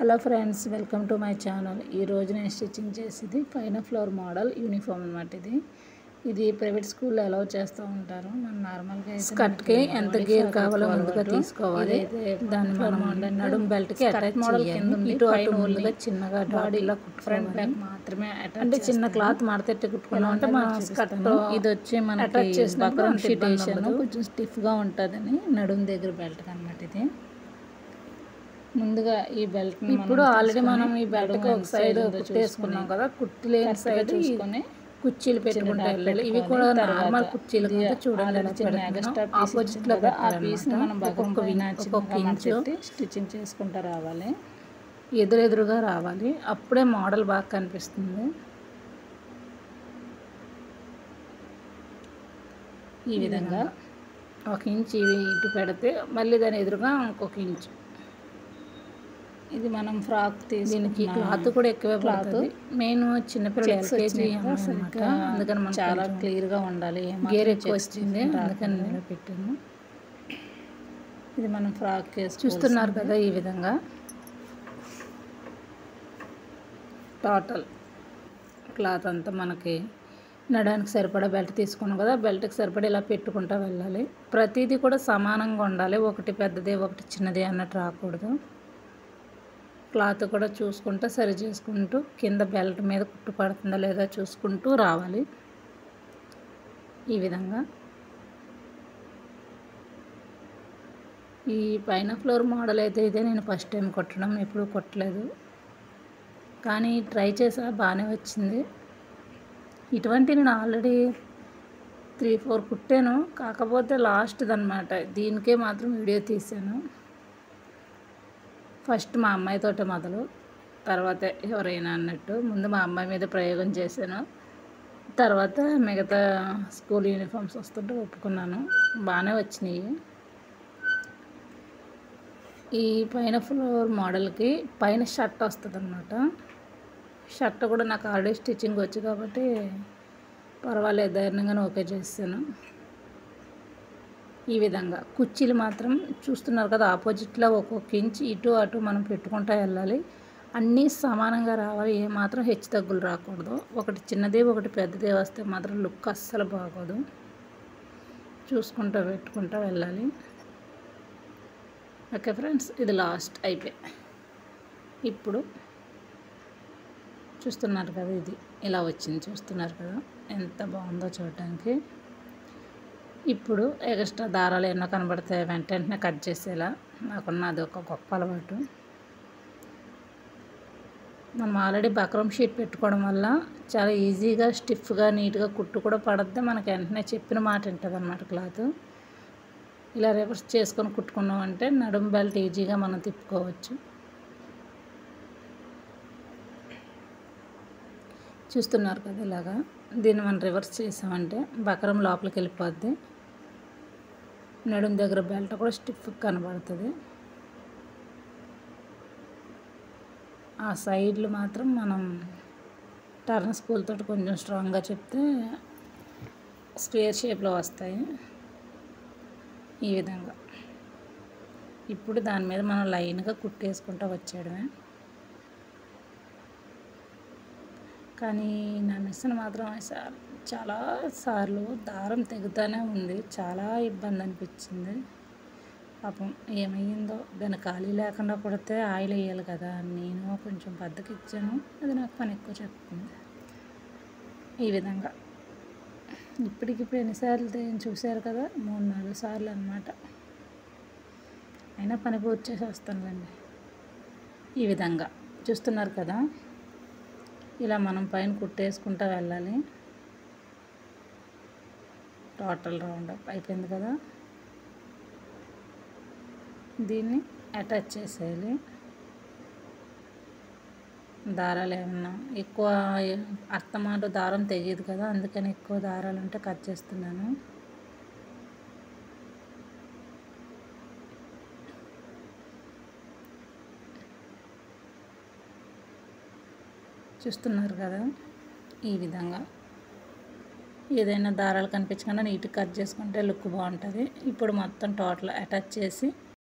Hello friends, welcome to my channel. ఈరోజు నేను stitching చేసేది పైన ఫ్లోర్ మోడల్ యూనిఫామ్ అనమాట. ఇది ప్రైవేట్ స్కూల్లో అలౌ చేస్తూ ఉంటారు. మనం నార్మల్గా స్కర్ట్కి ఎంత గేర్ కావాలో ముందుగా తీసుకోవాలి. దాన్ని మనం నడుం బెల్ట్కి అటాచ్ మోడల్ కింద ఇటు అటు ముందుగా చిన్నగా బాడీలో ఫ్రంట్ బ్యాక్ మాత్రమే అంటే చిన్న క్లాత్ మడతెట్టి కుట్టుకున్నాం అంటే మనం స్కర్ట్ ఇది వచ్చి మనం అటాచ్ చేసిన బక్రమ్ షీట్ వేసాను. కొంచెం స్టిఫ్గా ఉంటుందని నడుం దగ్గర బెల్ట్ అనమాట. ఇది ముందుగా ఈ బెల్ట్ ఇప్పుడు ఆల్రెడీ మనం ఈ బెల్ట్కి ఒక సైడ్ కుట్టేసుకున్నాం కదా, కుట్టి లేని సైడ్ చూసుకొని కుర్చీలు పెట్టుకుంటూ వెళ్ళాలి. ఇవి కూడా నార్మల్ కుర్చీలు కదా, చూడండి ఆపోజిట్ లో ఆ పీస్ మనం ఒక్కొక్క ఇంచు స్టిచ్చింగ్ చేసుకుంటూ రావాలి. ఎదురెదురుగా రావాలి, అప్పుడే మోడల్ బాగా కనిపిస్తుంది. ఈ విధంగా ఒక ఇంచు ఇటు పెడితే మళ్ళీ దాని ఎదురుగా ఇంకొక ఇంచు. ఇది మనం ఫ్రాక్ దీనికి క్లాత్ కూడా ఎక్కువ పడుతుంది. మెయిన్ చిన్నపిల్లలు ఎల్కేజీ అనమాట, అందుకని మనం చాలా క్లియర్గా ఉండాలి. గేర్ ఎక్కువ వచ్చింది, అందుకని నేను పెట్టాను. ఇది మనం ఫ్రాక్ చూస్తున్నారు కదా. ఈ విధంగా టోటల్ క్లాత్ అంతా మనకి నడానికి సరిపడా బెల్ట్ తీసుకున్నాం కదా, బెల్ట్కి సరిపడా ఇలా పెట్టుకుంటూ వెళ్ళాలి. ప్రతిదీ కూడా సమానంగా ఉండాలి, ఒకటి పెద్దది ఒకటి చిన్నది అన్నట్టు రాకూడదు. క్లాత్ కూడా చూసుకుంటూ సరి చేసుకుంటూ కింద బెల్ట్ మీద కుట్టు పడుతుందా లేదా చూసుకుంటూ రావాలి. ఈ విధంగా ఈ పైన ఫ్లోర్ మోడల్ అయితే ఇదే నేను ఫస్ట్ టైం కుట్టడం, ఎప్పుడూ కుట్టలేదు. కానీ ట్రై చేసా, బాగానే వచ్చింది. ఇటువంటి నేను ఆల్రెడీ 3-4 కుట్టాను, కాకపోతే లాస్ట్ది అనమాట. దీనికే మాత్రం వీడియో తీసాను. ఫస్ట్ మా అమ్మాయితోటే మొదలు, తర్వాత ఎవరైనా అన్నట్టు. ముందు మా అమ్మాయి మీద ప్రయోగం చేశాను, తర్వాత మిగతా స్కూల్ యూనిఫామ్స్ వస్తుంటే ఒప్పుకున్నాను. బాగానే వచ్చినాయి. ఈ పైన ఫ్లోర్ మోడల్కి పైన షర్ట్ వస్తుంది అన్నమాట. షర్ట్ కూడా నాకు ఆల్రెడీ స్టిచ్చింగ్ వచ్చు కాబట్టి పర్వాలేదు, ధైర్యంగానే ఓకే చేశాను. ఈ విధంగా కుర్చీలు మాత్రం చూస్తున్నారు కదా, ఆపోజిట్లో ఒక్కొక్క ఇంచ్ ఇటు అటు మనం పెట్టుకుంటూ వెళ్ళాలి. అన్నీ సమానంగా రావాలి, ఏమాత్రం హెచ్చు తగ్గులు రాకూడదు. ఒకటి చిన్నదే ఒకటి పెద్దదే వస్తే మాత్రం లుక్ అస్సలు బాగోదు. చూసుకుంటూ పెట్టుకుంటూ వెళ్ళాలి. ఓకే ఫ్రెండ్స్, ఇది లాస్ట్ అయిపోయి. ఇప్పుడు చూస్తున్నారు కదా, ఇది ఇలా వచ్చింది. చూస్తున్నారు కదా ఎంత బాగుందో చూడటానికి. ఇప్పుడు ఎక్స్ట్రా దారాలు ఎన్నో కనబడితే వెంటనే కట్ చేసేలా నాకున్న అది ఒక గొప్ప అలవాటు. మనం ఆల్రెడీ బక్రమ్ షీట్ పెట్టుకోవడం వల్ల చాలా ఈజీగా స్టిఫ్గా నీట్గా కుట్టు కూడా పడద్ది. మనకి వెంటనే చెప్పిన మాట ఉంటుంది అన్నమాట క్లాత్. ఇలా రివర్స్ చేసుకొని కుట్టుకున్నామంటే నడుం బెల్ట్ ఈజీగా మనం తిప్పుకోవచ్చు. చూస్తున్నారు కదా, ఇలాగా దీన్ని మనం రివర్స్ చేసామంటే బక్రమ్ లోపలికి వెళ్ళిపోద్ది. నడుం దగ్గర బెల్ట్ కూడా స్టిఫ్ కనబడుతుంది. ఆ సైడ్లు మాత్రం మనం టర్న్ స్కూల్ తోటి కొంచెం స్ట్రాంగ్గా చెప్తే స్క్వేర్ షేప్లో వస్తాయి. ఈ విధంగా ఇప్పుడు దాని మీద మనం లైన్గా కుట్టేసుకుంటూ వచ్చేయడమే. కానీ నా మిషన్ మాత్రం చాలా సార్లు దారం తెగుతూనే ఉంది. చాలా ఇబ్బంది అనిపించింది. పాపం ఏమయ్యిందో, దాన్ని ఖాళీ లేకుండా కుడితే ఆయిల్ వేయాలి కదా, నేను కొంచెం బద్దకిచ్చాను. అది నాకు పని ఎక్కువ చెప్తుంది. ఈ విధంగా ఇప్పటికిప్పుడు ఎన్నిసార్లు చూశారు కదా, 3-4 సార్లు అనమాట. అయినా పని పూర్తి చేసి వస్తానులేండి. ఈ విధంగా చూస్తున్నారు కదా, ఇలా మనం పైన కుట్టేసుకుంటూ వెళ్ళాలి. టోటల్ రౌండ్ అప్ అయిపోయింది కదా, దీన్ని అటాచ్ చేసేయాలి. దారాలు ఏమన్నా ఎక్కువ అర్థమాట దారం తెగేది కదా, అందుకని ఎక్కువ దారాలు ఉంటే కట్ చేస్తున్నాను. చూస్తున్నారు కదా, ఈ విధంగా ఏదైనా దారాలు కనిపించకుండా నీట్గా కట్ చేసుకుంటే లుక్ బాగుంటుంది. ఇప్పుడు మొత్తం టోటల్ అటాచ్ చేసి